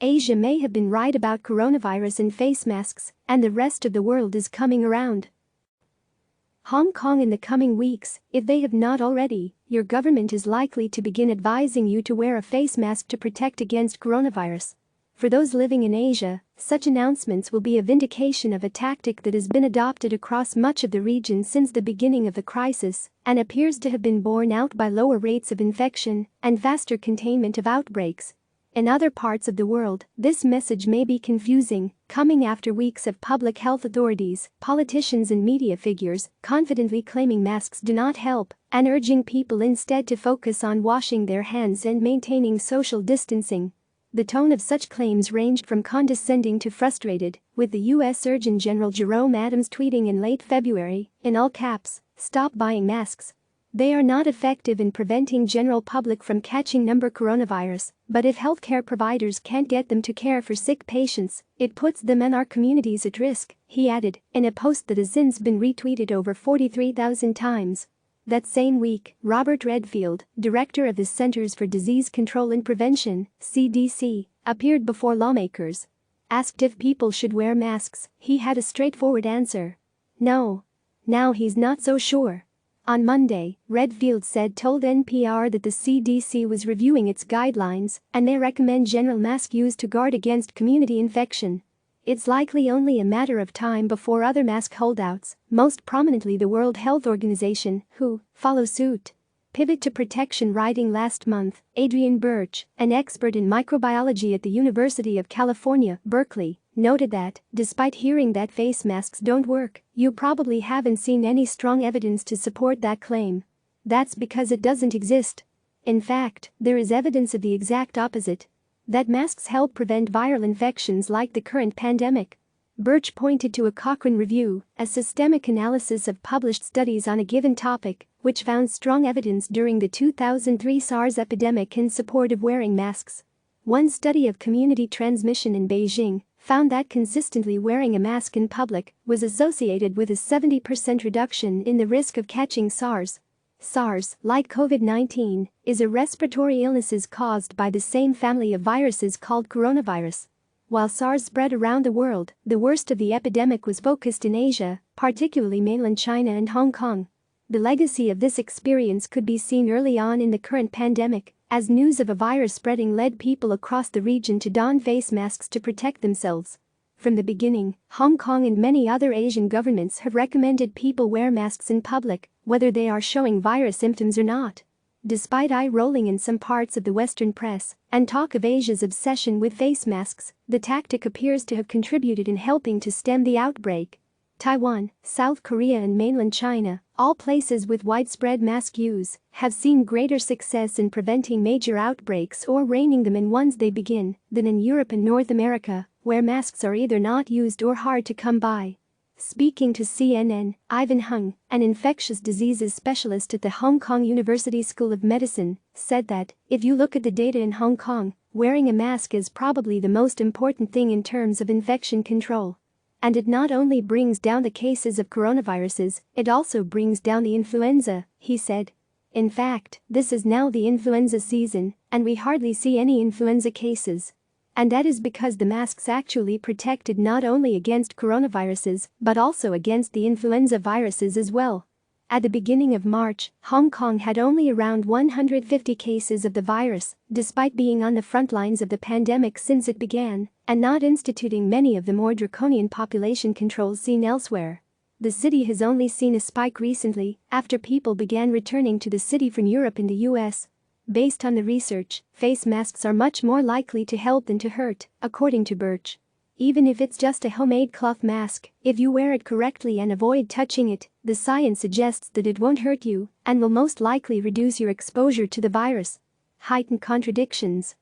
Asia may have been right about coronavirus and face masks, and the rest of the world is coming around. Hong Kong. In the coming weeks, if they have not already, your government is likely to begin advising you to wear a face mask to protect against coronavirus. For those living in Asia, such announcements will be a vindication of a tactic that has been adopted across much of the region since the beginning of the crisis and appears to have been borne out by lower rates of infection and faster containment of outbreaks. In other parts of the world, this message may be confusing, coming after weeks of public health authorities, politicians and media figures confidently claiming masks do not help and urging people instead to focus on washing their hands and maintaining social distancing. The tone of such claims ranged from condescending to frustrated, with the U.S. Surgeon General Jerome tweeting in late February, in all caps, "Stop buying masks. They are not effective in preventing general public from catching coronavirus, but if healthcare providers can't get them to care for sick patients, it puts them and our communities at risk," he added, in a post that has since been retweeted over 43,000 times. That same week, Robert Redfield, director of the Centers for Disease Control and Prevention, CDC, appeared before lawmakers. Asked if people should wear masks, he had a straightforward answer: no. Now he's not so sure. On Monday, Redfield told NPR that the CDC was reviewing its guidelines and may recommend general mask use to guard against community infection. It's likely only a matter of time before other mask holdouts, most prominently the World Health Organization, who follow suit. Pivot to protection. Writing last month, Adrian Birch, an expert in microbiology at the University of California, Berkeley, noted that, despite hearing that face masks don't work, you probably haven't seen any strong evidence to support that claim. That's because it doesn't exist. In fact, there is evidence of the exact opposite. That masks help prevent viral infections like the current pandemic. Birch pointed to a Cochrane review, a systemic analysis of published studies on a given topic, which found strong evidence during the 2003 SARS epidemic in support of wearing masks. One study of community transmission in Beijing found that consistently wearing a mask in public was associated with a 70% reduction in the risk of catching SARS. SARS, like COVID-19, is a respiratory illness caused by the same family of viruses called coronavirus. While SARS spread around the world, the worst of the epidemic was focused in Asia, particularly mainland China and Hong Kong. The legacy of this experience could be seen early on in the current pandemic, as news of a virus spreading led people across the region to don face masks to protect themselves. From the beginning, Hong Kong and many other Asian governments have recommended people wear masks in public, whether they are showing virus symptoms or not. Despite eye-rolling in some parts of the Western press and talk of Asia's obsession with face masks, the tactic appears to have contributed in helping to stem the outbreak. Taiwan, South Korea and mainland China, all places with widespread mask use, have seen greater success in preventing major outbreaks or reining them in once they begin than in Europe and North America, where masks are either not used or hard to come by. Speaking to CNN, Ivan Hung, an infectious diseases specialist at the Hong Kong University School of Medicine, said that, if you look at the data in Hong Kong, wearing a mask is probably the most important thing in terms of infection control. And it not only brings down the cases of coronaviruses, it also brings down the influenza, he said. In fact, this is now the influenza season, and we hardly see any influenza cases. And that is because the masks actually protected not only against coronaviruses, but also against the influenza viruses as well. At the beginning of March, Hong Kong had only around 150 cases of the virus, despite being on the front lines of the pandemic since it began, and not instituting many of the more draconian population controls seen elsewhere. The city has only seen a spike recently, after people began returning to the city from Europe and the US. Based on the research, face masks are much more likely to help than to hurt, according to Birch. Even if it's just a homemade cloth mask, if you wear it correctly and avoid touching it, the science suggests that it won't hurt you and will most likely reduce your exposure to the virus. Heightened contradictions.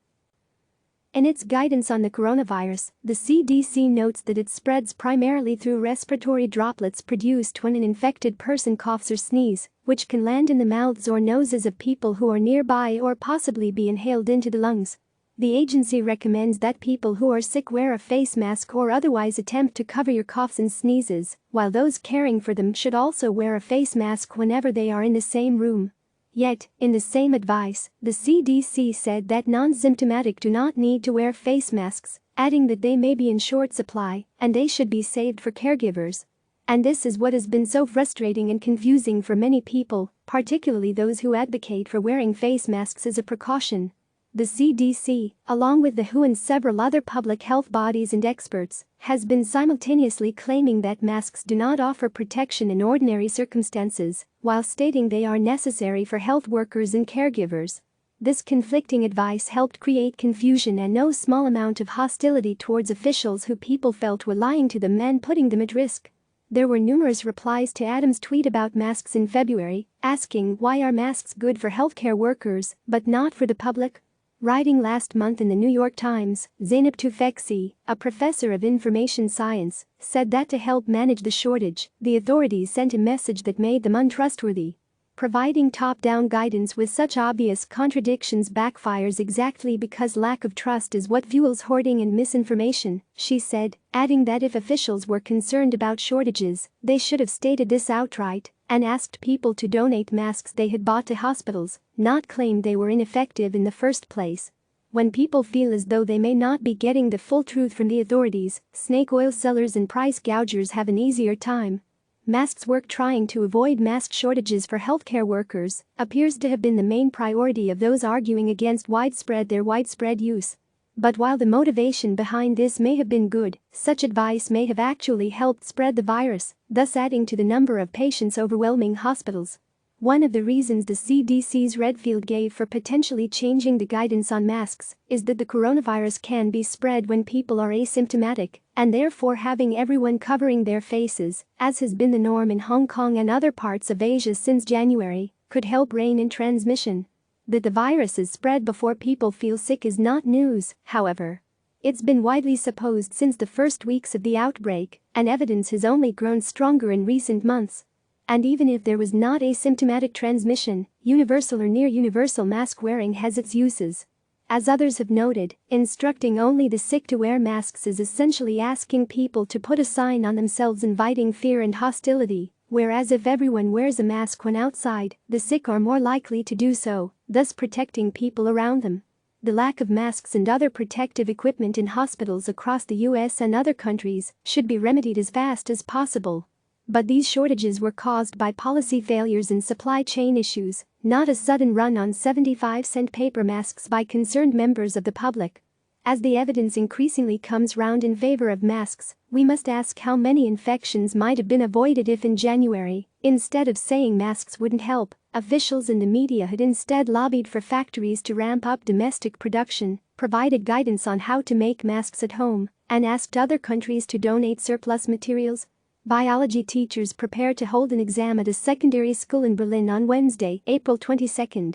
In its guidance on the coronavirus, the CDC notes that it spreads primarily through respiratory droplets produced when an infected person coughs or sneezes, which can land in the mouths or noses of people who are nearby or possibly be inhaled into the lungs. The agency recommends that people who are sick wear a face mask or otherwise attempt to cover your coughs and sneezes, while those caring for them should also wear a face mask whenever they are in the same room. Yet, in the same advice, the CDC said that non-symptomatic do not need to wear face masks, adding that they may be in short supply and they should be saved for caregivers. And this is what has been so frustrating and confusing for many people, particularly those who advocate for wearing face masks as a precaution. The CDC, along with the WHO and several other public health bodies and experts, has been simultaneously claiming that masks do not offer protection in ordinary circumstances, while stating they are necessary for health workers and caregivers. This conflicting advice helped create confusion and no small amount of hostility towards officials who people felt were lying to them and putting them at risk. There were numerous replies to Adams' tweet about masks in February, asking why are masks good for healthcare workers but not for the public? Writing last month in the New York Times, Zeynep Tufekci, a professor of information science, said that to help manage the shortage, the authorities sent a message that made them untrustworthy. Providing top-down guidance with such obvious contradictions backfires exactly because lack of trust is what fuels hoarding and misinformation, she said, adding that if officials were concerned about shortages, they should have stated this outright and asked people to donate masks they had bought to hospitals, not claimed they were ineffective in the first place. When people feel as though they may not be getting the full truth from the authorities, snake oil sellers and price gougers have an easier time. Masks work trying to avoid mask shortages for healthcare workers appears to have been the main priority of those arguing against their widespread use. But while the motivation behind this may have been good, such advice may have actually helped spread the virus, thus adding to the number of patients overwhelming hospitals. One of the reasons the CDC's Redfield gave for potentially changing the guidance on masks is that the coronavirus can be spread when people are asymptomatic, and therefore having everyone covering their faces, as has been the norm in Hong Kong and other parts of Asia since January, could help rein in transmission. That the virus is spread before people feel sick is not news, however. It's been widely supposed since the first weeks of the outbreak, and evidence has only grown stronger in recent months. And even if there was not asymptomatic transmission, universal or near-universal mask wearing has its uses. As others have noted, instructing only the sick to wear masks is essentially asking people to put a sign on themselves inviting fear and hostility, whereas if everyone wears a mask when outside, the sick are more likely to do so, thus protecting people around them. The lack of masks and other protective equipment in hospitals across the US and other countries should be remedied as fast as possible. But these shortages were caused by policy failures and supply chain issues, not a sudden run on 75-cent paper masks by concerned members of the public. As the evidence increasingly comes round in favor of masks, we must ask how many infections might have been avoided if in January, instead of saying masks wouldn't help, officials in the media had instead lobbied for factories to ramp up domestic production, provided guidance on how to make masks at home, and asked other countries to donate surplus materials. Biology teachers prepare to hold an exam at a secondary school in Berlin on Wednesday, April 22.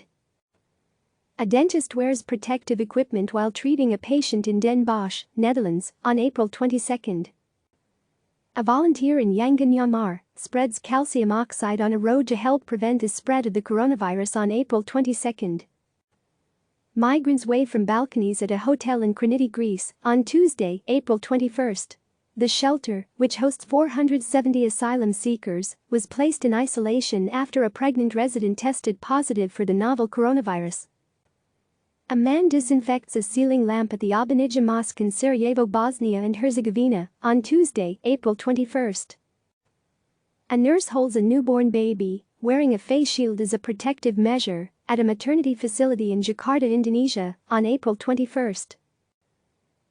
A dentist wears protective equipment while treating a patient in Den Bosch, Netherlands, on April 22. A volunteer in Yangon, Myanmar, spreads calcium oxide on a road to help prevent the spread of the coronavirus on April 22. Migrants wave from balconies at a hotel in Kraniti, Greece, on Tuesday, April 21. The shelter, which hosts 470 asylum seekers, was placed in isolation after a pregnant resident tested positive for the novel coronavirus. A man disinfects a ceiling lamp at the Obanija Mosque in Sarajevo, Bosnia and Herzegovina, on Tuesday, April 21. A nurse holds a newborn baby, wearing a face shield as a protective measure, at a maternity facility in Jakarta, Indonesia, on April 21.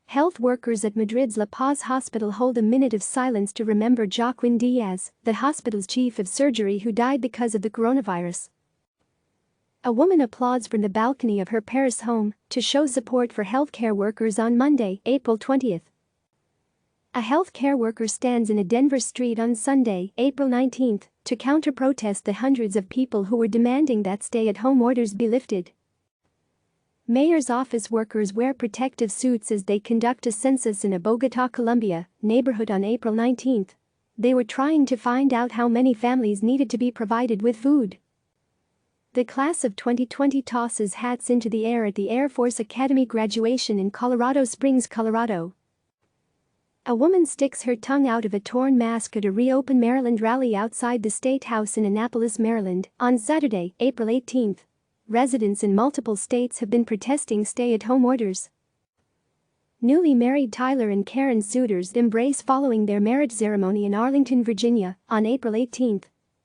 Health workers at Madrid's La Paz hospital hold a minute of silence to remember Joaquin Diaz, the hospital's chief of surgery who died because of the coronavirus. A woman applauds from the balcony of her Paris home to show support for healthcare workers on Monday, April 20. A healthcare worker stands in a Denver street on Sunday, April 19, to counter-protest the hundreds of people who were demanding that stay-at-home orders be lifted. Mayor's office workers wear protective suits as they conduct a census in a Bogotá, Colombia, neighborhood on April 19. They were trying to find out how many families needed to be provided with food. The class of 2020 tosses hats into the air at the Air Force Academy graduation in Colorado Springs, Colorado. A woman sticks her tongue out of a torn mask at a reopened Maryland rally outside the State House in Annapolis, Maryland, on Saturday, April 18. Residents in multiple states have been protesting stay-at-home orders. Newly married Tyler and Karen Souters embrace following their marriage ceremony in Arlington, Virginia, on April 18.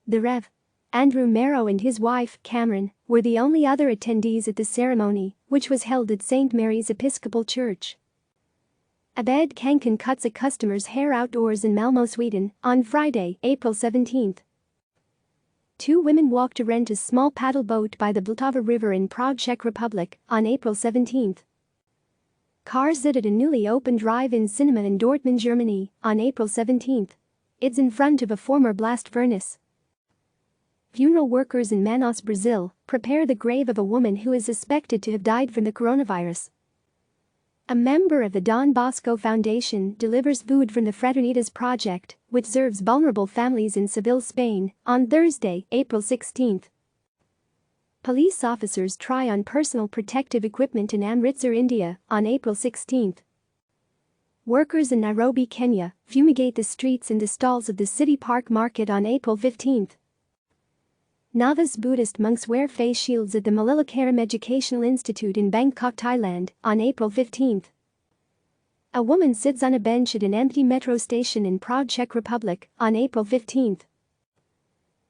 The Rev. Andrew Merrow and his wife, Cameron, were the only other attendees at the ceremony, which was held at St. Mary's Episcopal Church. Abed Kankan cuts a customer's hair outdoors in Malmo, Sweden, on Friday, April 17. Two women walked to rent a small paddle boat by the Vltava River in Prague, Czech Republic, on April 17. Cars sit at a newly opened drive-in cinema in Dortmund, Germany, on April 17. It's in front of a former blast furnace. Funeral workers in Manaus, Brazil, prepare the grave of a woman who is suspected to have died from the coronavirus. A member of the Don Bosco Foundation delivers food from the Fraternitas Project, which serves vulnerable families in Seville, Spain, on Thursday, April 16. Police officers try on personal protective equipment in Amritsar, India, on April 16. Workers in Nairobi, Kenya, fumigate the streets and the stalls of the City Park Market on April 15. Novice Buddhist monks wear face shields at the Malilakaram Educational Institute in Bangkok, Thailand, on April 15. A woman sits on a bench at an empty metro station in Prague, Czech Republic, on April 15.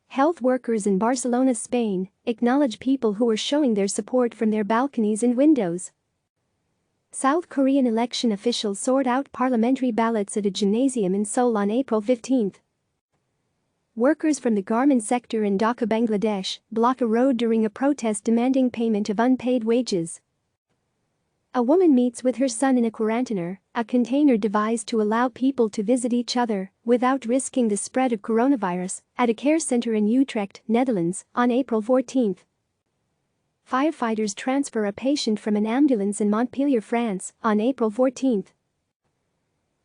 Health workers in Barcelona, Spain, acknowledge people who are showing their support from their balconies and windows. South Korean election officials sort out parliamentary ballots at a gymnasium in Seoul on April 15. Workers from the garment sector in Dhaka, Bangladesh, block a road during a protest demanding payment of unpaid wages. A woman meets with her son in a quarantainer, a container devised to allow people to visit each other without risking the spread of coronavirus, at a care center in Utrecht, Netherlands, on April 14. Firefighters transfer a patient from an ambulance in Montpellier, France, on April 14.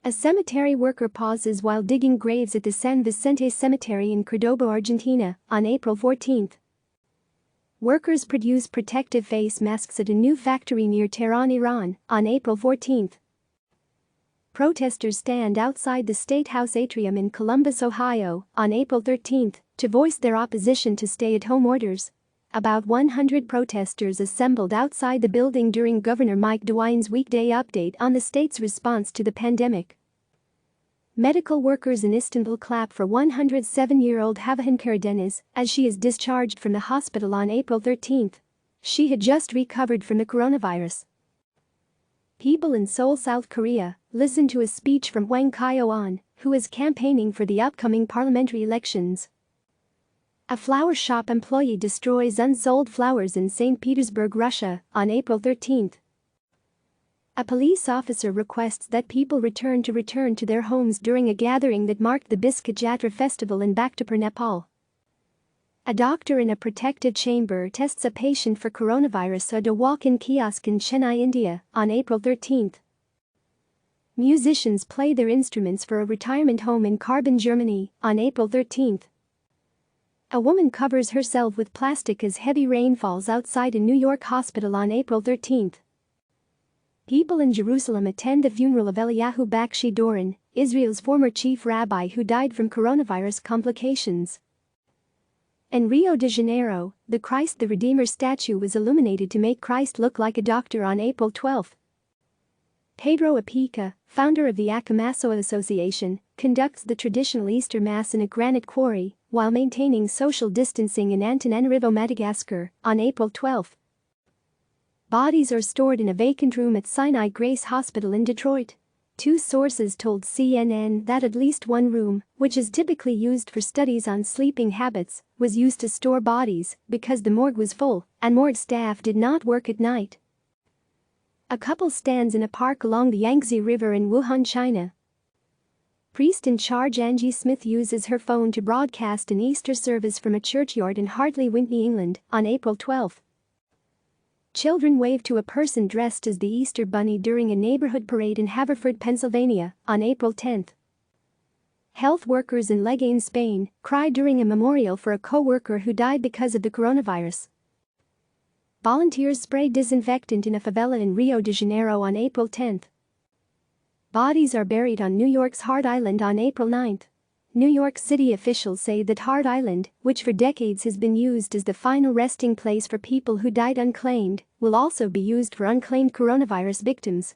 A cemetery worker pauses while digging graves at the San Vicente Cemetery in Cordoba, Argentina, on April 14. Workers produce protective face masks at a new factory near Tehran, Iran, on April 14. Protesters stand outside the State House atrium in Columbus, Ohio, on April 13, to voice their opposition to stay-at-home orders. About 100 protesters assembled outside the building during Governor Mike DeWine's weekday update on the state's response to the pandemic. Medical workers in Istanbul clap for 107-year-old Havahan Karadeniz as she is discharged from the hospital on April 13. She had just recovered from the coronavirus. People in Seoul, South Korea, listen to a speech from Hwang Kyo-an, who is campaigning for the upcoming parliamentary elections. A flower shop employee destroys unsold flowers in St. Petersburg, Russia, on April 13. A police officer requests that people return to their homes during a gathering that marked the Biscuit Jatra festival in Bhaktapur, Nepal. A doctor in a protective chamber tests a patient for coronavirus at a walk-in kiosk in Chennai, India, on April 13. Musicians play their instruments for a retirement home in Carbon, Germany, on April 13. A woman covers herself with plastic as heavy rain falls outside a New York hospital on April 13. People in Jerusalem attend the funeral of Eliyahu Bakshi Doron, Israel's former chief rabbi who died from coronavirus complications. In Rio de Janeiro, the Christ the Redeemer statue was illuminated to make Christ look like a doctor on April 12. Pedro Apica, founder of the Akamaso Association, conducts the traditional Easter Mass in a granite quarry while maintaining social distancing in Antananarivo, Madagascar, on April 12. Bodies are stored in a vacant room at Sinai Grace Hospital in Detroit. Two sources told CNN that at least one room, which is typically used for studies on sleeping habits, was used to store bodies because the morgue was full and morgue staff did not work at night. A couple stands in a park along the Yangtze River in Wuhan, China. Priest in charge Angie Smith uses her phone to broadcast an Easter service from a churchyard in Hartley, Whitney, England, on April 12. Children wave to a person dressed as the Easter Bunny during a neighborhood parade in Haverford, Pennsylvania, on April 10. Health workers in Legain, Spain, cry during a memorial for a co-worker who died because of the coronavirus. Volunteers spray disinfectant in a favela in Rio de Janeiro on April 10. Bodies are buried on New York's Hart Island on April 9. New York City officials say that Hart Island, which for decades has been used as the final resting place for people who died unclaimed, will also be used for unclaimed coronavirus victims.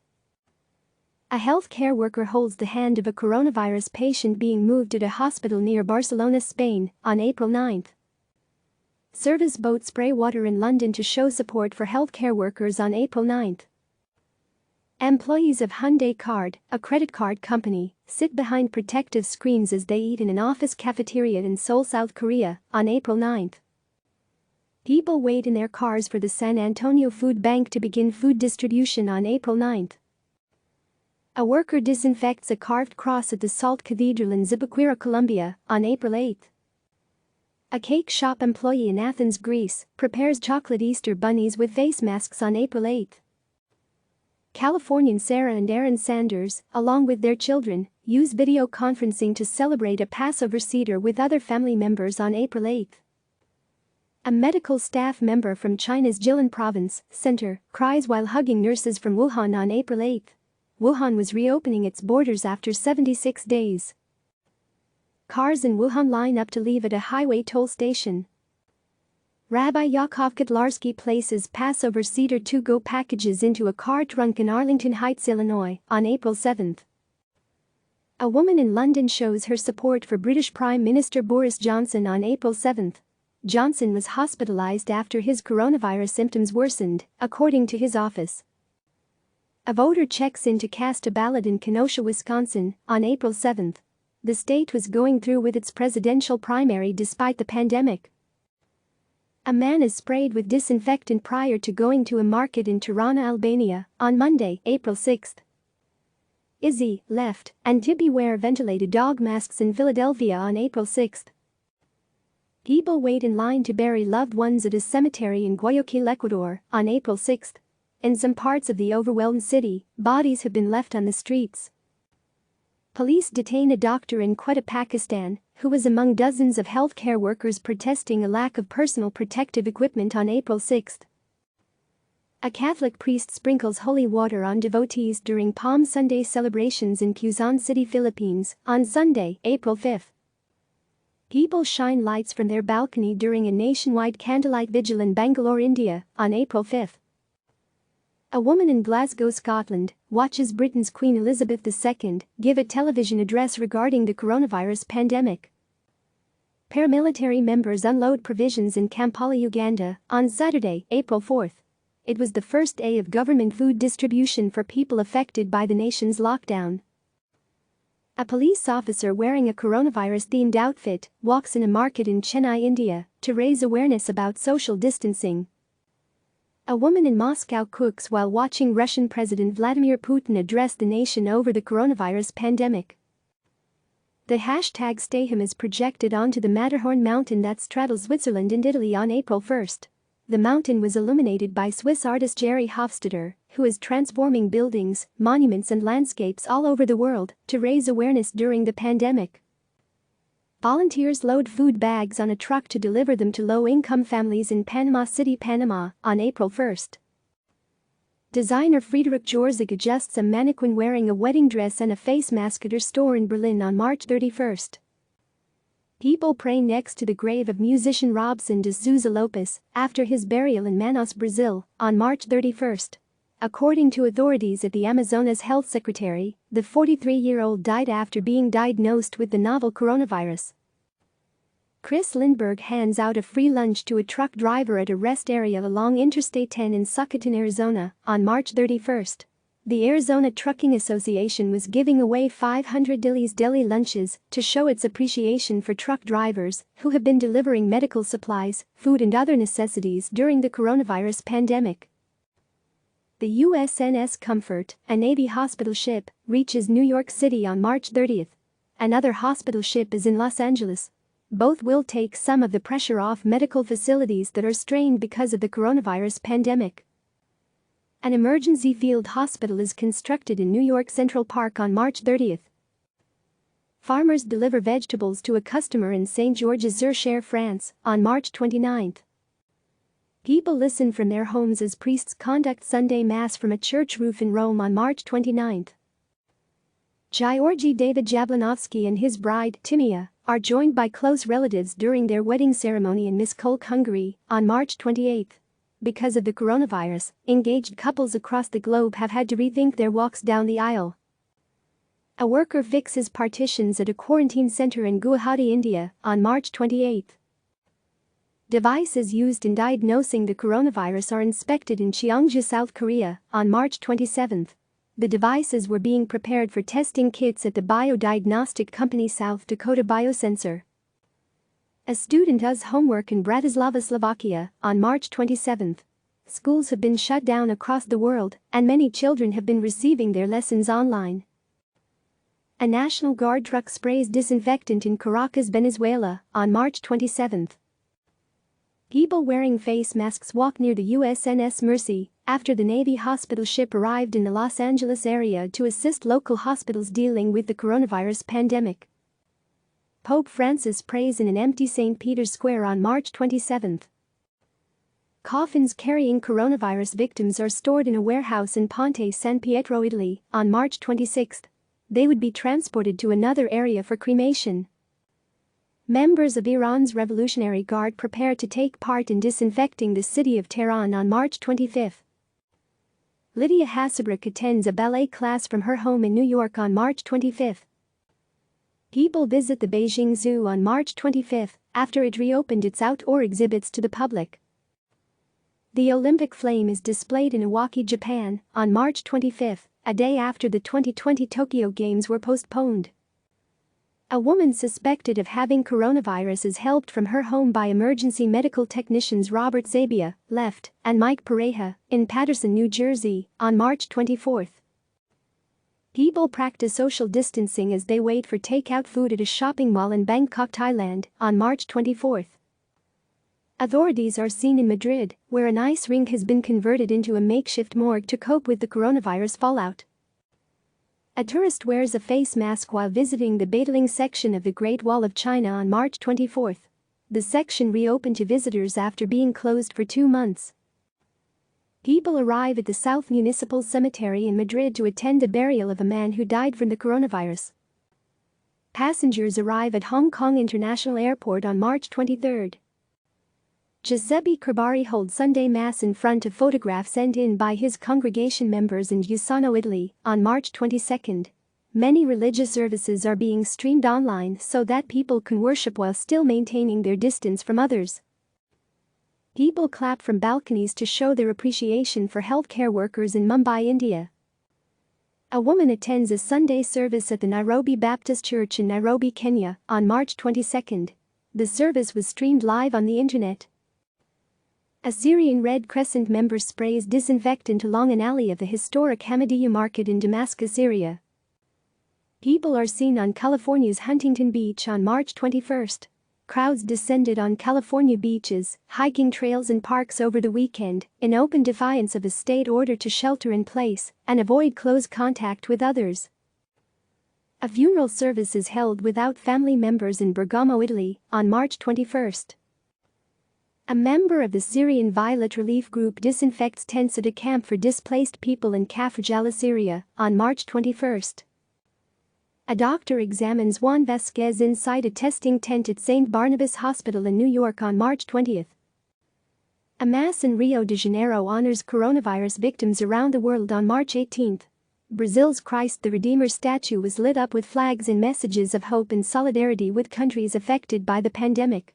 A healthcare worker holds the hand of a coronavirus patient being moved to a hospital near Barcelona, Spain, on April 9. Service boats spray water in London to show support for healthcare workers on April 9. Employees of Hyundai Card, a credit card company, sit behind protective screens as they eat in an office cafeteria in Seoul, South Korea, on April 9. People wait in their cars for the San Antonio Food Bank to begin food distribution on April 9. A worker disinfects a carved cross at the Salt Cathedral in Zipaquirá, Colombia, on April 8. A cake shop employee in Athens, Greece, prepares chocolate Easter bunnies with face masks on April 8. Californian Sarah and Aaron Sanders, along with their children, use video conferencing to celebrate a Passover Seder with other family members on April 8. A medical staff member from China's Jilin Province Center cries while hugging nurses from Wuhan on April 8. Wuhan was reopening its borders after 76 days. Cars in Wuhan line up to leave at a highway toll station. Rabbi Yaakov Kotlarsky places Passover Seder to-go packages into a car trunk in Arlington Heights, Illinois, on April 7. A woman in London shows her support for British Prime Minister Boris Johnson on April 7. Johnson was hospitalized after his coronavirus symptoms worsened, according to his office. A voter checks in to cast a ballot in Kenosha, Wisconsin, on April 7. The state was going through with its presidential primary despite the pandemic. A man is sprayed with disinfectant prior to going to a market in Tirana, Albania, on Monday, April 6. Izzy, left, and Tibby wear ventilated dog masks in Philadelphia on April 6. People wait in line to bury loved ones at a cemetery in Guayaquil, Ecuador, on April 6. In some parts of the overwhelmed city, bodies have been left on the streets. Police detain a doctor in Quetta, Pakistan, who was among dozens of healthcare workers protesting a lack of personal protective equipment on April 6. A Catholic priest sprinkles holy water on devotees during Palm Sunday celebrations in Quezon City, Philippines, on Sunday, April 5. People shine lights from their balcony during a nationwide candlelight vigil in Bangalore, India, on April 5. A woman in Glasgow, Scotland, watches Britain's Queen Elizabeth II give a television address regarding the coronavirus pandemic. Paramilitary members unload provisions in Kampala, Uganda, on Saturday, April 4. It was the first day of government food distribution for people affected by the nation's lockdown. A police officer wearing a coronavirus-themed outfit walks in a market in Chennai, India, to raise awareness about social distancing. A woman in Moscow cooks while watching Russian President Vladimir Putin address the nation over the coronavirus pandemic. The hashtag #StayHome is projected onto the Matterhorn mountain that straddles Switzerland and Italy on April 1. The mountain was illuminated by Swiss artist Jerry Hofstadter, who is transforming buildings, monuments and landscapes all over the world to raise awareness during the pandemic. Volunteers load food bags on a truck to deliver them to low-income families in Panama City, Panama, on April 1. Designer Friedrich Jorzig adjusts a mannequin wearing a wedding dress and a face mask at her store in Berlin on March 31. People pray next to the grave of musician Robson de Souza Lopes after his burial in Manaus, Brazil, on March 31. According to authorities at the Amazonas Health Secretary, the 43-year-old died after being diagnosed with the novel coronavirus. Chris Lindbergh hands out a free lunch to a truck driver at a rest area along Interstate 10 in Succoton, Arizona, on March 31. The Arizona Trucking Association was giving away 500 Dilly's Deli lunches to show its appreciation for truck drivers who have been delivering medical supplies, food and other necessities during the coronavirus pandemic. The USNS Comfort, a Navy hospital ship, reaches New York City on March 30. Another hospital ship is in Los Angeles. Both will take some of the pressure off medical facilities that are strained because of the coronavirus pandemic. An emergency field hospital is constructed in New York Central Park on March 30. Farmers deliver vegetables to a customer in St. Georges-sur-Cher, France, on March 29. People listen from their homes as priests conduct Sunday Mass from a church roof in Rome on March 29. Georgy David Jablanovsky and his bride, Timea, are joined by close relatives during their wedding ceremony in Miskolc, Hungary, on March 28. Because of the coronavirus, engaged couples across the globe have had to rethink their walks down the aisle. A worker fixes partitions at a quarantine center in Guwahati, India, on March 28. Devices used in diagnosing the coronavirus are inspected in Cheongju, South Korea, on March 27. The devices were being prepared for testing kits at the biodiagnostic company South Dakota Biosensor. A student does homework in Bratislava, Slovakia, on March 27. Schools have been shut down across the world, and many children have been receiving their lessons online. A National Guard truck sprays disinfectant in Caracas, Venezuela, on March 27. People wearing face masks walk near the USNS Mercy after the Navy hospital ship arrived in the Los Angeles area to assist local hospitals dealing with the coronavirus pandemic. Pope Francis prays in an empty St. Peter's Square on March 27. Coffins carrying coronavirus victims are stored in a warehouse in Ponte San Pietro, Italy, on March 26. They would be transported to another area for cremation. Members of Iran's Revolutionary Guard prepare to take part in disinfecting the city of Tehran on March 25. Lydia Hasselbrook attends a ballet class from her home in New York on March 25. People visit the Beijing Zoo on March 25 after it reopened its outdoor exhibits to the public. The Olympic flame is displayed in Iwaki, Japan, on March 25, a day after the 2020 Tokyo Games were postponed. A woman suspected of having coronavirus is helped from her home by emergency medical technicians Robert Zabia, left, and Mike Pareja, in Paterson, New Jersey, on March 24. People practice social distancing as they wait for takeout food at a shopping mall in Bangkok, Thailand, on March 24. Authorities are seen in Madrid, where an ice rink has been converted into a makeshift morgue to cope with the coronavirus fallout. A tourist wears a face mask while visiting the Beideling section of the Great Wall of China on March 24. The section reopened to visitors after being closed for 2 months. People arrive at the South Municipal Cemetery in Madrid to attend the burial of a man who died from the coronavirus. Passengers arrive at Hong Kong International Airport on March 23. Giuseppe Carbari holds Sunday Mass in front of photographs sent in by his congregation members in Busano, Italy, on March 22. Many religious services are being streamed online so that people can worship while still maintaining their distance from others. People clap from balconies to show their appreciation for healthcare workers in Mumbai, India. A woman attends a Sunday service at the Nairobi Baptist Church in Nairobi, Kenya, on March 22. The service was streamed live on the internet. A Syrian Red Crescent member sprays disinfectant along an alley of the historic Hamidiyya market in Damascus, Syria. People are seen on California's Huntington Beach on March 21. Crowds descended on California beaches, hiking trails and parks over the weekend in open defiance of a state order to shelter in place and avoid close contact with others. A funeral service is held without family members in Bergamo, Italy, on March 21. A member of the Syrian Violet Relief Group disinfects tents at a camp for displaced people in Kafr Jala, Syria, on March 21. A doctor examines Juan Vasquez inside a testing tent at St. Barnabas Hospital in New York on March 20. A mass in Rio de Janeiro honors coronavirus victims around the world on March 18. Brazil's Christ the Redeemer statue was lit up with flags and messages of hope and solidarity with countries affected by the pandemic.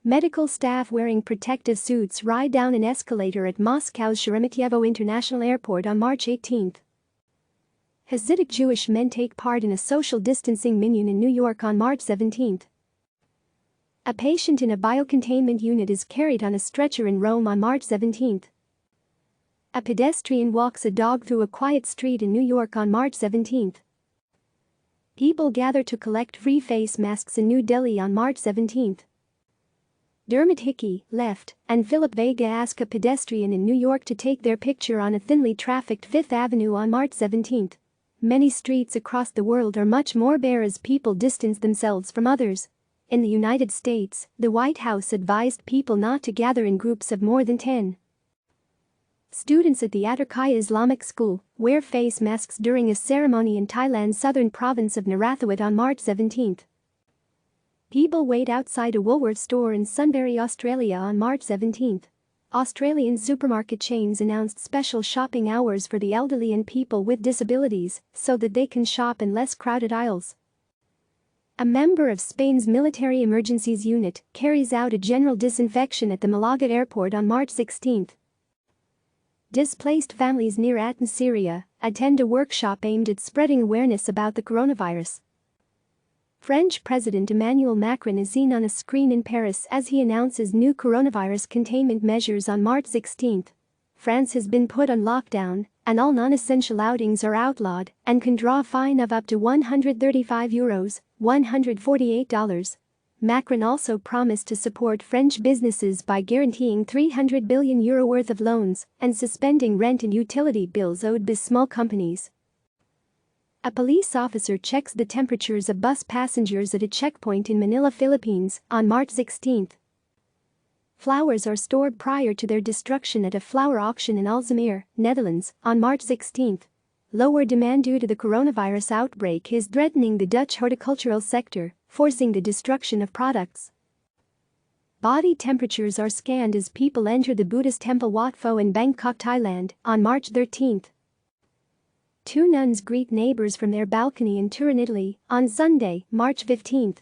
Medical staff wearing protective suits ride down an escalator at Moscow's Sheremetyevo International Airport on March 18. Hasidic Jewish men take part in a social distancing minyan in New York on March 17. A patient in a biocontainment unit is carried on a stretcher in Rome on March 17. A pedestrian walks a dog through a quiet street in New York on March 17. People gather to collect free face masks in New Delhi on March 17. Dermot Hickey, left, and Philip Vega ask a pedestrian in New York to take their picture on a thinly trafficked Fifth Avenue on March 17. Many streets across the world are much more bare as people distance themselves from others. In the United States, the White House advised people not to gather in groups of more than 10. Students at the Atterkaya Islamic School wear face masks during a ceremony in Thailand's southern province of Narathiwat on March 17. People wait outside a Woolworths store in Sunbury, Australia on March 17. Australian supermarket chains announced special shopping hours for the elderly and people with disabilities so that they can shop in less crowded aisles. A member of Spain's military emergencies unit carries out a general disinfection at the Malaga airport on March 16. Displaced families near Aten, Syria, attend a workshop aimed at spreading awareness about the coronavirus. French President Emmanuel Macron is seen on a screen in Paris as he announces new coronavirus containment measures on March 16. France has been put on lockdown, and all non-essential outings are outlawed and can draw a fine of up to €135, $148. Macron also promised to support French businesses by guaranteeing €300 billion worth of loans and suspending rent and utility bills owed by small companies. A police officer checks the temperatures of bus passengers at a checkpoint in Manila, Philippines, on March 16. Flowers are stored prior to their destruction at a flower auction in Alzamir, Netherlands, on March 16. Lower demand due to the coronavirus outbreak is threatening the Dutch horticultural sector, forcing the destruction of products. Body temperatures are scanned as people enter the Buddhist temple Wat Pho in Bangkok, Thailand, on March 13. Two nuns greet neighbors from their balcony in Turin, Italy, on Sunday, March 15.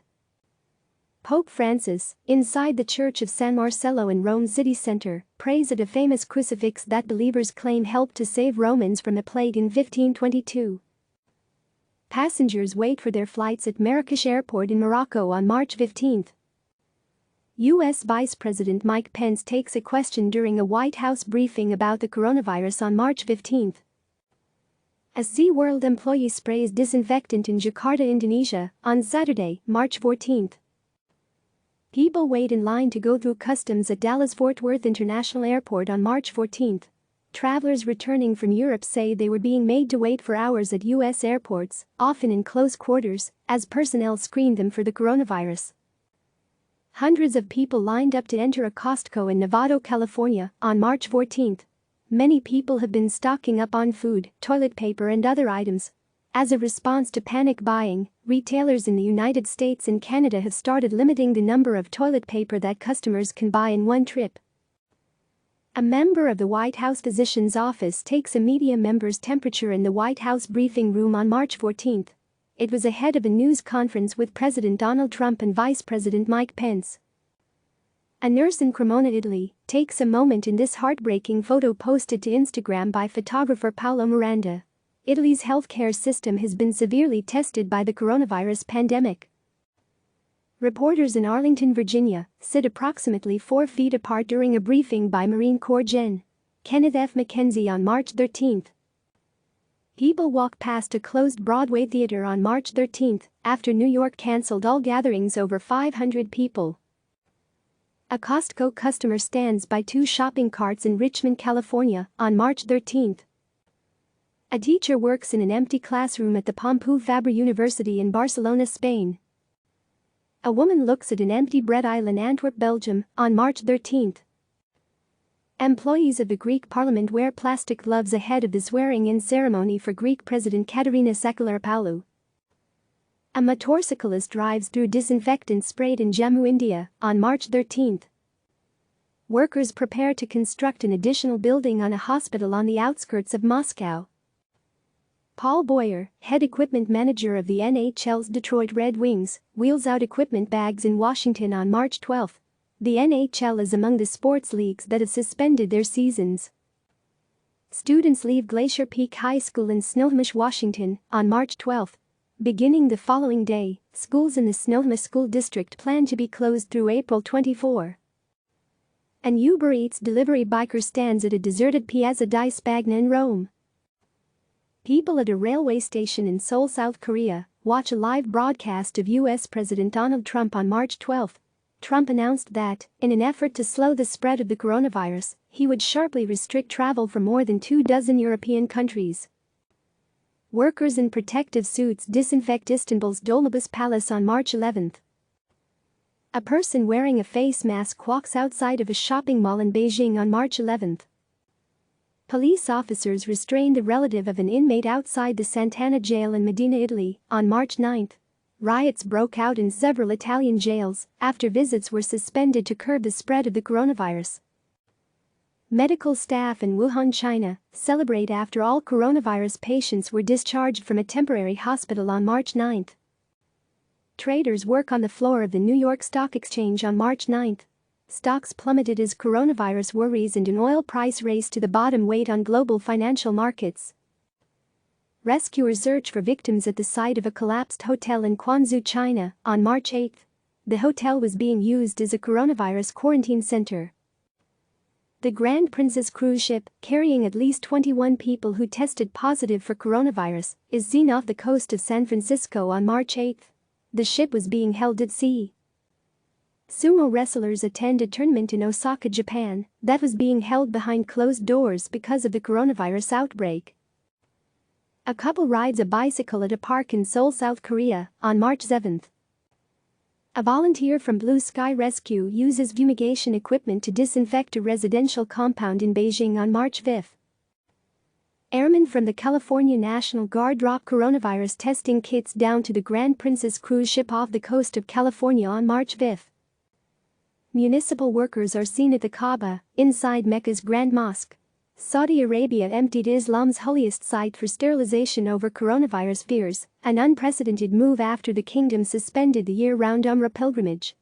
Pope Francis, inside the Church of San Marcello in Rome's city center, prays at a famous crucifix that believers claim helped to save Romans from a plague in 1522. Passengers wait for their flights at Marrakesh Airport in Morocco on March 15. U.S. Vice President Mike Pence takes a question during a White House briefing about the coronavirus on March 15. A SeaWorld employee sprays disinfectant in Jakarta, Indonesia, on Saturday, March 14. People wait in line to go through customs at Dallas-Fort Worth International Airport on March 14. Travelers returning from Europe say they were being made to wait for hours at U.S. airports, often in close quarters, as personnel screened them for the coronavirus. Hundreds of people lined up to enter a Costco in Novato, California, on March 14. Many people have been stocking up on food, toilet paper and other items. As a response to panic buying, retailers in the United States and Canada have started limiting the number of toilet paper that customers can buy in one trip. A member of the White House physician's office takes a media member's temperature in the White House briefing room on March 14. It was ahead of a news conference with President Donald Trump and Vice President Mike Pence. A nurse in Cremona, Italy, takes a moment in this heartbreaking photo posted to Instagram by photographer Paolo Miranda. Italy's healthcare system has been severely tested by the coronavirus pandemic. Reporters in Arlington, Virginia, sit approximately 4 feet apart during a briefing by Marine Corps Gen. Kenneth F. McKenzie on March 13. People walk past a closed Broadway theater on March 13 after New York canceled all gatherings over 500 people. A Costco customer stands by 2 shopping carts in Richmond, California, on March 13. A teacher works in an empty classroom at the Pompeu Fabra University in Barcelona, Spain. A woman looks at an empty bread aisle in Antwerp, Belgium, on March 13. Employees of the Greek parliament wear plastic gloves ahead of the swearing-in ceremony for Greek President Katerina Sakellaropoulou. A motorcyclist drives through disinfectant sprayed in Jammu, India, on March 13. Workers prepare to construct an additional building on a hospital on the outskirts of Moscow. Paul Boyer, head equipment manager of the NHL's Detroit Red Wings, wheels out equipment bags in Washington on March 12. The NHL is among the sports leagues that have suspended their seasons. Students leave Glacier Peak High School in Snohomish, Washington, on March 12. Beginning the following day, schools in the Snohomish School District plan to be closed through April 24. An Uber Eats delivery biker stands at a deserted Piazza di Spagna in Rome. People at a railway station in Seoul, South Korea, watch a live broadcast of U.S. President Donald Trump on March 12. Trump announced that, in an effort to slow the spread of the coronavirus, he would sharply restrict travel from more than 24 European countries. Workers in protective suits disinfect Istanbul's Dolmabahce Palace on March 11. A person wearing a face mask walks outside of a shopping mall in Beijing on March 11. Police officers restrained the relative of an inmate outside the Sant'Anna jail in Medina, Italy, on March 9. Riots broke out in several Italian jails after visits were suspended to curb the spread of the coronavirus. Medical staff in Wuhan, China, celebrate after all coronavirus patients were discharged from a temporary hospital on March 9. Traders work on the floor of the New York Stock Exchange on March 9. Stocks plummeted as coronavirus worries and an oil price race to the bottom weighed on global financial markets. Rescuers search for victims at the site of a collapsed hotel in Quanzhou, China, on March 8. The hotel was being used as a coronavirus quarantine center. The Grand Princess cruise ship, carrying at least 21 people who tested positive for coronavirus, is seen off the coast of San Francisco on March 8. The ship was being held at sea. Sumo wrestlers attend a tournament in Osaka, Japan, that was being held behind closed doors because of the coronavirus outbreak. A couple rides a bicycle at a park in Seoul, South Korea, on March 7. A volunteer from Blue Sky Rescue uses fumigation equipment to disinfect a residential compound in Beijing on March 5. Airmen from the California National Guard drop coronavirus testing kits down to the Grand Princess cruise ship off the coast of California on March 5. Municipal workers are seen at the Kaaba, inside Mecca's Grand Mosque. Saudi Arabia emptied Islam's holiest site for sterilization over coronavirus fears, an unprecedented move after the kingdom suspended the year-round Umrah pilgrimage.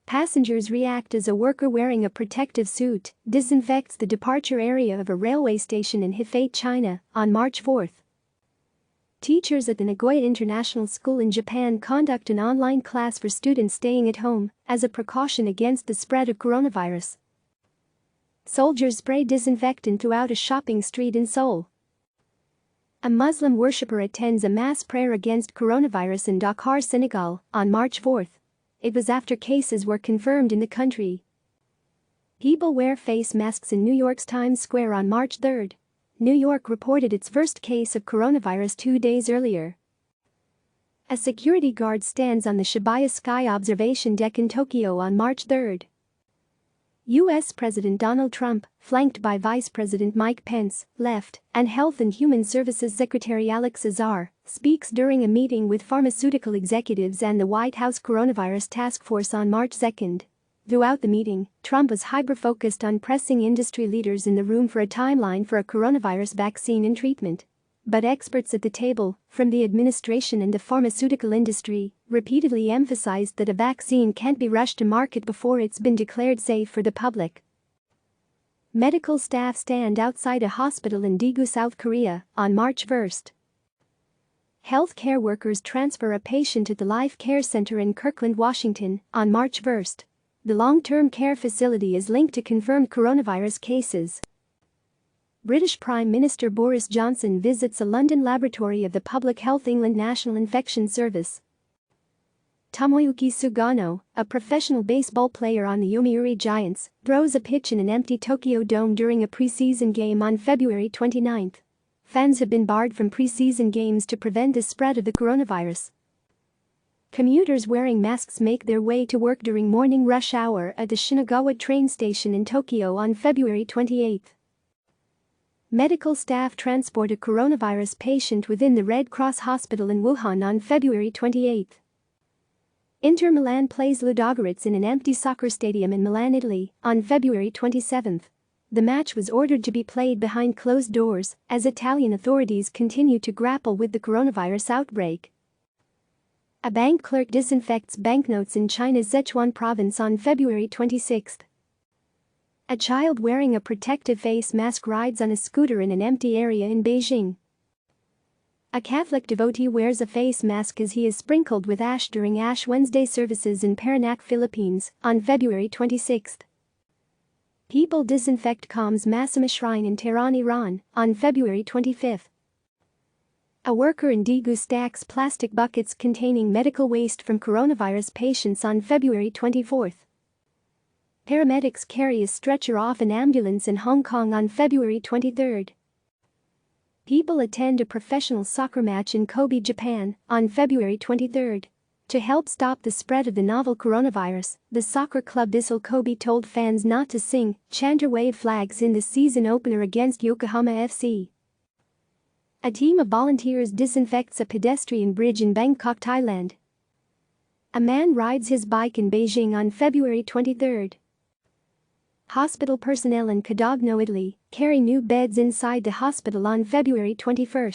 Passengers react as a worker wearing a protective suit disinfects the departure area of a railway station in Hefei, China, on March 4. Teachers at the Nagoya International School in Japan conduct an online class for students staying at home as a precaution against the spread of coronavirus. Soldiers spray disinfectant throughout a shopping street in Seoul. A Muslim worshipper attends a mass prayer against coronavirus in Dakar, Senegal, on March 4. It was after cases were confirmed in the country. People wear face masks in New York's Times Square on March 3. New York reported its first case of coronavirus 2 days earlier. A security guard stands on the Shibuya Sky observation deck in Tokyo on March 3. U.S. President Donald Trump, flanked by Vice President Mike Pence, left, and Health and Human Services Secretary Alex Azar, speaks during a meeting with pharmaceutical executives and the White House Coronavirus Task Force on March 2. Throughout the meeting, Trump was hyper-focused on pressing industry leaders in the room for a timeline for a coronavirus vaccine and treatment. But experts at the table, from the administration and the pharmaceutical industry, repeatedly emphasized that a vaccine can't be rushed to market before it's been declared safe for the public. Medical staff stand outside a hospital in Daegu, South Korea, on March 1. Healthcare workers transfer a patient at the Life Care Center in Kirkland, Washington, on March 1. The long-term care facility is linked to confirmed coronavirus cases. British Prime Minister Boris Johnson visits a London laboratory of the Public Health England National Infection Service. Tomoyuki Sugano, a professional baseball player on the Yomiuri Giants, throws a pitch in an empty Tokyo Dome during a preseason game on February 29. Fans have been barred from preseason games to prevent the spread of the coronavirus. Commuters wearing masks make their way to work during morning rush hour at the Shinagawa train station in Tokyo on February 28. Medical staff transport a coronavirus patient within the Red Cross Hospital in Wuhan on February 28. Inter Milan plays Ludogorets in an empty soccer stadium in Milan, Italy, on February 27. The match was ordered to be played behind closed doors as Italian authorities continue to grapple with the coronavirus outbreak. A bank clerk disinfects banknotes in China's Sichuan province on February 26. A child wearing a protective face mask rides on a scooter in an empty area in Beijing. A Catholic devotee wears a face mask as he is sprinkled with ash during Ash Wednesday services in Parañaque, Philippines, on February 26. People disinfect Qam's Massima Shrine in Tehran, Iran, on February 25. A worker in Daegu stacks plastic buckets containing medical waste from coronavirus patients on February 24. Paramedics carry a stretcher off an ambulance in Hong Kong on February 23. People attend a professional soccer match in Kobe, Japan, on February 23. To help stop the spread of the novel coronavirus, the soccer club Vissel Kobe told fans not to sing, chant or wave flags in the season opener against Yokohama FC. A team of volunteers disinfects a pedestrian bridge in Bangkok, Thailand. A man rides his bike in Beijing on February 23. Hospital personnel in Cadogno, Italy, carry new beds inside the hospital on February 21.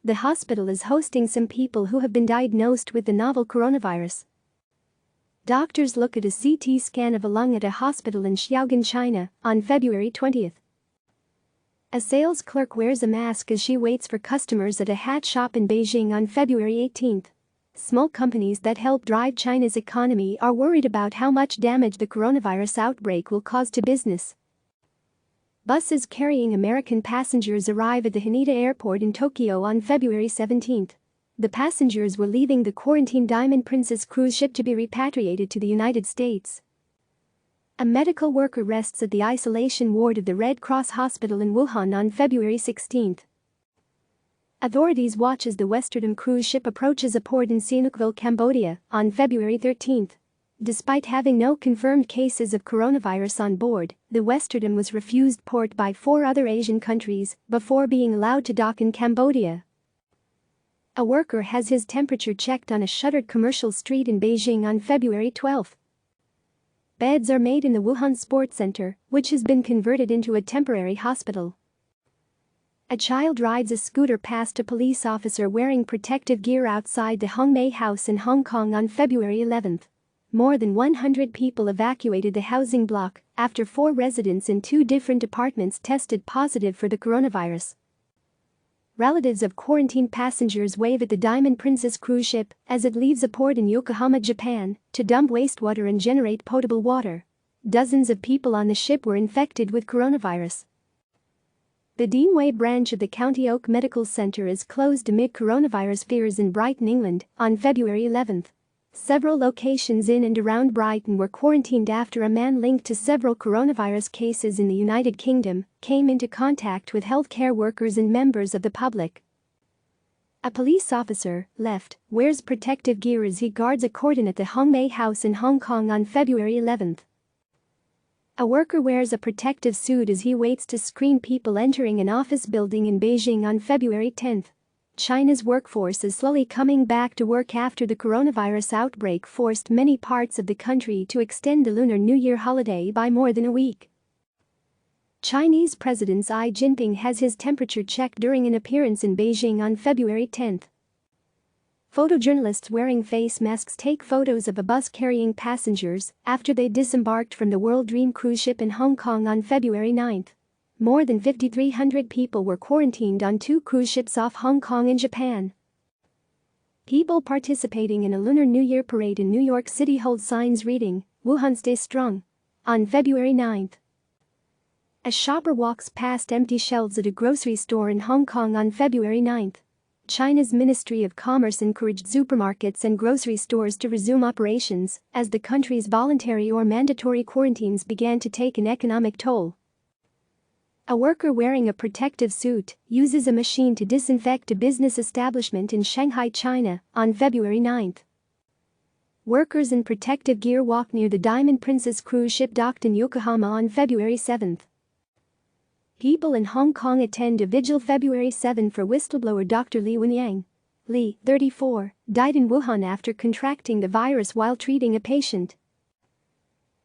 The hospital is hosting some people who have been diagnosed with the novel coronavirus. Doctors look at a CT scan of a lung at a hospital in Xiaogan, China, on February 20. A sales clerk wears a mask as she waits for customers at a hat shop in Beijing on February 18. Small companies that help drive China's economy are worried about how much damage the coronavirus outbreak will cause to business. Buses carrying American passengers arrive at the Haneda Airport in Tokyo on February 17. The passengers were leaving the quarantined Diamond Princess cruise ship to be repatriated to the United States. A medical worker rests at the isolation ward of the Red Cross Hospital in Wuhan on February 16. Authorities watch as the Westerdam cruise ship approaches a port in Sihanoukville, Cambodia, on February 13. Despite having no confirmed cases of coronavirus on board, the Westerdam was refused port by 4 other Asian countries before being allowed to dock in Cambodia. A worker has his temperature checked on a shuttered commercial street in Beijing on February 12. Beds are made in the Wuhan Sports Center, which has been converted into a temporary hospital. A child rides a scooter past a police officer wearing protective gear outside the Hongmei House in Hong Kong on February 11. More than 100 people evacuated the housing block after 4 residents in 2 different apartments tested positive for the coronavirus. Relatives of quarantined passengers wave at the Diamond Princess cruise ship as it leaves a port in Yokohama, Japan, to dump wastewater and generate potable water. Dozens of people on the ship were infected with coronavirus. The Deanway branch of the County Oak Medical Center is closed amid coronavirus fears in Brighton, England, on February 11. Several locations in and around Brighton were quarantined after a man linked to several coronavirus cases in the United Kingdom came into contact with healthcare workers and members of the public. A police officer, left, wears protective gear as he guards a cordon at the Hongmei House in Hong Kong on February 11. A worker wears a protective suit as he waits to screen people entering an office building in Beijing on February 10. China's workforce is slowly coming back to work after the coronavirus outbreak forced many parts of the country to extend the Lunar New Year holiday by more than a week. Chinese President Xi Jinping has his temperature checked during an appearance in Beijing on February 10. Photojournalists wearing face masks take photos of a bus carrying passengers after they disembarked from the World Dream cruise ship in Hong Kong on February 9. More than 5,300 people were quarantined on 2 cruise ships off Hong Kong and Japan. People participating in a Lunar New Year parade in New York City hold signs reading, "Wuhan Stay Strong," on February 9. A shopper walks past empty shelves at a grocery store in Hong Kong on February 9. China's Ministry of Commerce encouraged supermarkets and grocery stores to resume operations as the country's voluntary or mandatory quarantines began to take an economic toll. A worker wearing a protective suit uses a machine to disinfect a business establishment in Shanghai, China, on February 9. Workers in protective gear walk near the Diamond Princess cruise ship docked in Yokohama on February 7. People in Hong Kong attend a vigil February 7 for whistleblower Dr. Li Wenyang. Li, 34, died in Wuhan after contracting the virus while treating a patient.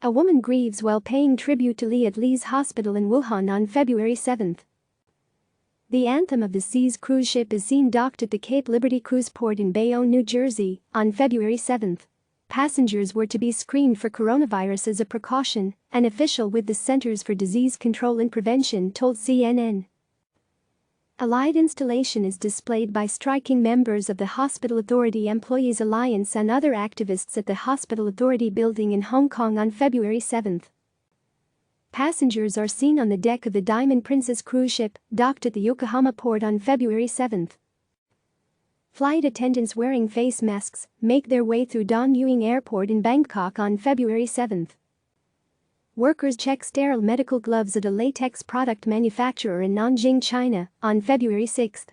A woman grieves while paying tribute to Li at Li's hospital in Wuhan on February 7. The Anthem of the Seas cruise ship is seen docked at the Cape Liberty Cruise Port in Bayonne, New Jersey, on February 7. Passengers were to be screened for coronavirus as a precaution, an official with the Centers for Disease Control and Prevention told CNN. A light installation is displayed by striking members of the Hospital Authority Employees Alliance and other activists at the Hospital Authority building in Hong Kong on February 7. Passengers are seen on the deck of the Diamond Princess cruise ship, docked at the Yokohama port on February 7. Flight attendants wearing face masks make their way through Don Mueang Airport in Bangkok on February 7. Workers check sterile medical gloves at a latex product manufacturer in Nanjing, China, on February 6.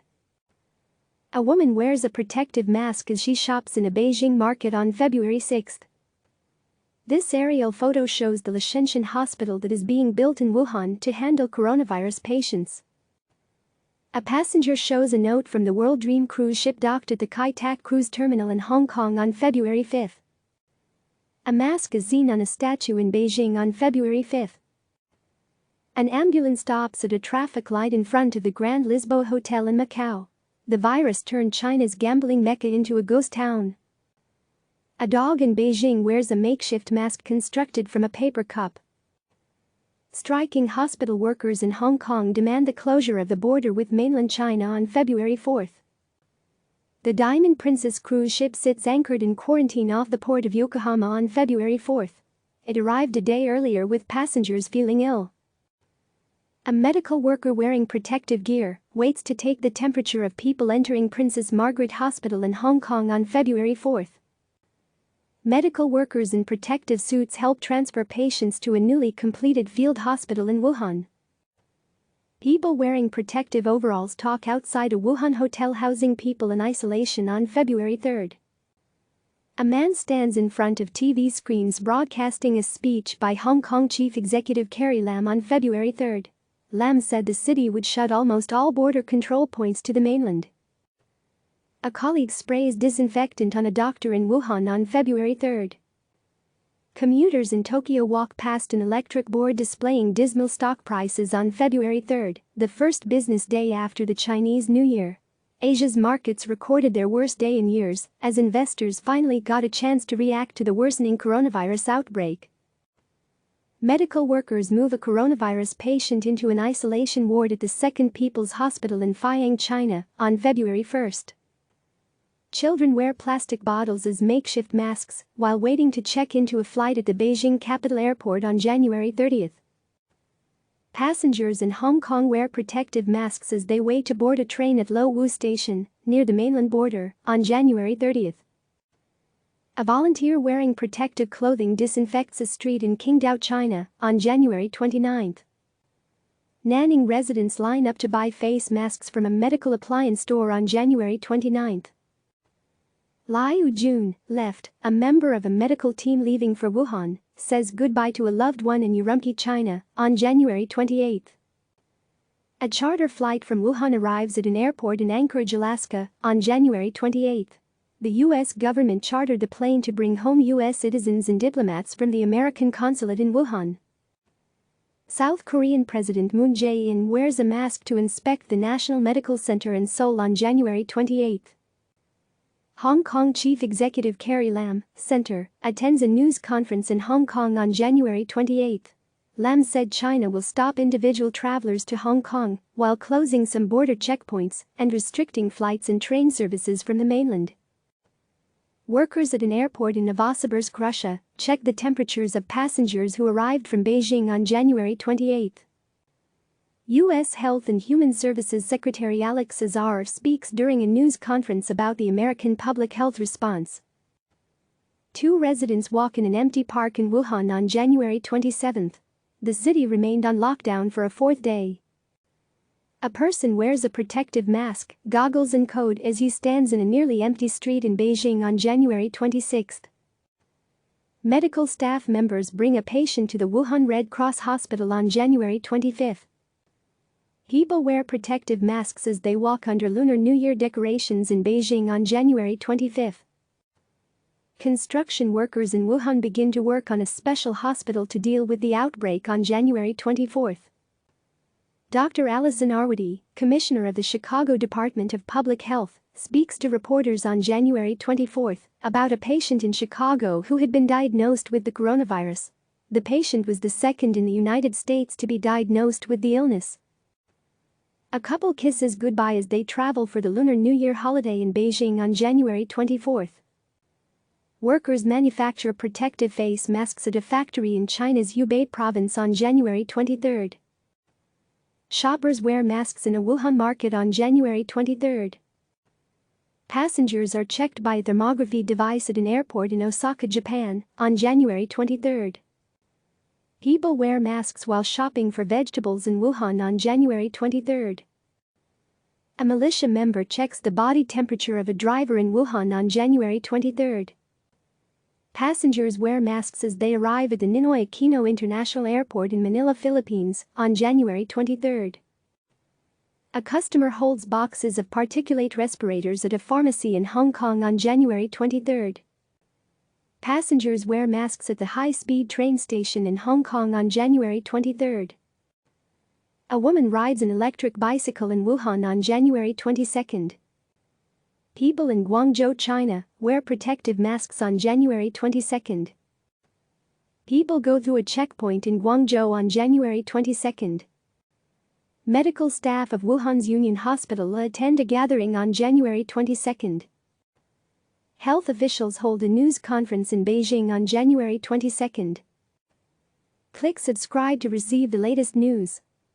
A A woman wears a protective mask as she shops in a Beijing market on February 6. This aerial photo shows the Shenzhen hospital that is being built in Wuhan to handle coronavirus patients. A passenger shows a note from the World Dream cruise ship docked at the Kai Tak cruise terminal in Hong Kong on February 5. A mask is seen on a statue in Beijing on February 5. An ambulance stops at a traffic light in front of the Grand Lisboa Hotel in Macau. The virus turned China's gambling mecca into a ghost town. A dog in Beijing wears a makeshift mask constructed from a paper cup. Striking hospital workers in Hong Kong demand the closure of the border with mainland China on February 4. The Diamond Princess cruise ship sits anchored in quarantine off the port of Yokohama on February 4. It arrived a day earlier with passengers feeling ill. A medical worker wearing protective gear waits to take the temperature of people entering Princess Margaret Hospital in Hong Kong on February 4. Medical workers in protective suits help transfer patients to a newly completed field hospital in Wuhan. People wearing protective overalls talk outside a Wuhan hotel housing people in isolation on February 3. A man stands in front of TV screens broadcasting a speech by Hong Kong Chief Executive Carrie Lam on February 3. Lam said the city would shut almost all border control points to the mainland. A colleague sprays disinfectant on a doctor in Wuhan on February 3. Commuters in Tokyo walk past an electric board displaying dismal stock prices on February 3, the first business day after the Chinese New Year. Asia's markets recorded their worst day in years as investors finally got a chance to react to the worsening coronavirus outbreak. Medical workers move a coronavirus patient into an isolation ward at the Second People's Hospital in Fuyang, China, on February 1. Children wear plastic bottles as makeshift masks while waiting to check into a flight at the Beijing Capital Airport on January 30. Passengers in Hong Kong wear protective masks as they wait to board a train at Lo Wu Station, near the mainland border, on January 30. A volunteer wearing protective clothing disinfects a street in Qingdao, China, on January 29. Nanning residents line up to buy face masks from a medical appliance store on January 29. Liu Jun, left, a member of a medical team leaving for Wuhan, says goodbye to a loved one in Urumqi, China, on January 28. A charter flight from Wuhan arrives at an airport in Anchorage, Alaska, on January 28. The U.S. government chartered the plane to bring home U.S. citizens and diplomats from the American consulate in Wuhan. South Korean President Moon Jae-in wears a mask to inspect the National Medical Center in Seoul on January 28. Hong Kong Chief Executive Carrie Lam, Center, attends a news conference in Hong Kong on January 28. Lam said China will stop individual travelers to Hong Kong while closing some border checkpoints and restricting flights and train services from the mainland. Workers at an airport in Novosibirsk, Russia, checked the temperatures of passengers who arrived from Beijing on January 28. U.S. Health and Human Services Secretary Alex Azar speaks during a news conference about the American public health response. Two residents walk in an empty park in Wuhan on January 27. The city remained on lockdown for a fourth day. A person wears a protective mask, goggles and coat as he stands in a nearly empty street in Beijing on January 26. Medical staff members bring a patient to the Wuhan Red Cross Hospital on January 25. People wear protective masks as they walk under Lunar New Year decorations in Beijing on January 25. Construction workers in Wuhan begin to work on a special hospital to deal with the outbreak on January 24. Dr. Alison Arwady, Commissioner of the Chicago Department of Public Health, speaks to reporters on January 24 about a patient in Chicago who had been diagnosed with the coronavirus. The patient was the second in the United States to be diagnosed with the illness. A couple kisses goodbye as they travel for the Lunar New Year holiday in Beijing on January 24. Workers manufacture protective face masks at a factory in China's Hubei province on January 23. Shoppers wear masks in a Wuhan market on January 23. Passengers are checked by a thermography device at an airport in Osaka, Japan, on January 23. People wear masks while shopping for vegetables in Wuhan on January 23. A militia member checks the body temperature of a driver in Wuhan on January 23. Passengers wear masks as they arrive at the Ninoy Aquino International Airport in Manila, Philippines, on January 23. A customer holds boxes of particulate respirators at a pharmacy in Hong Kong on January 23. Passengers wear masks at the high-speed train station in Hong Kong on January 23. A woman rides an electric bicycle in Wuhan on January 22. People in Guangzhou, China, wear protective masks on January 22. People go through a checkpoint in Guangzhou on January 22. Medical staff of Wuhan's Union Hospital attend a gathering on January 22. Health officials hold a news conference in Beijing on January 22. Click subscribe to receive the latest news.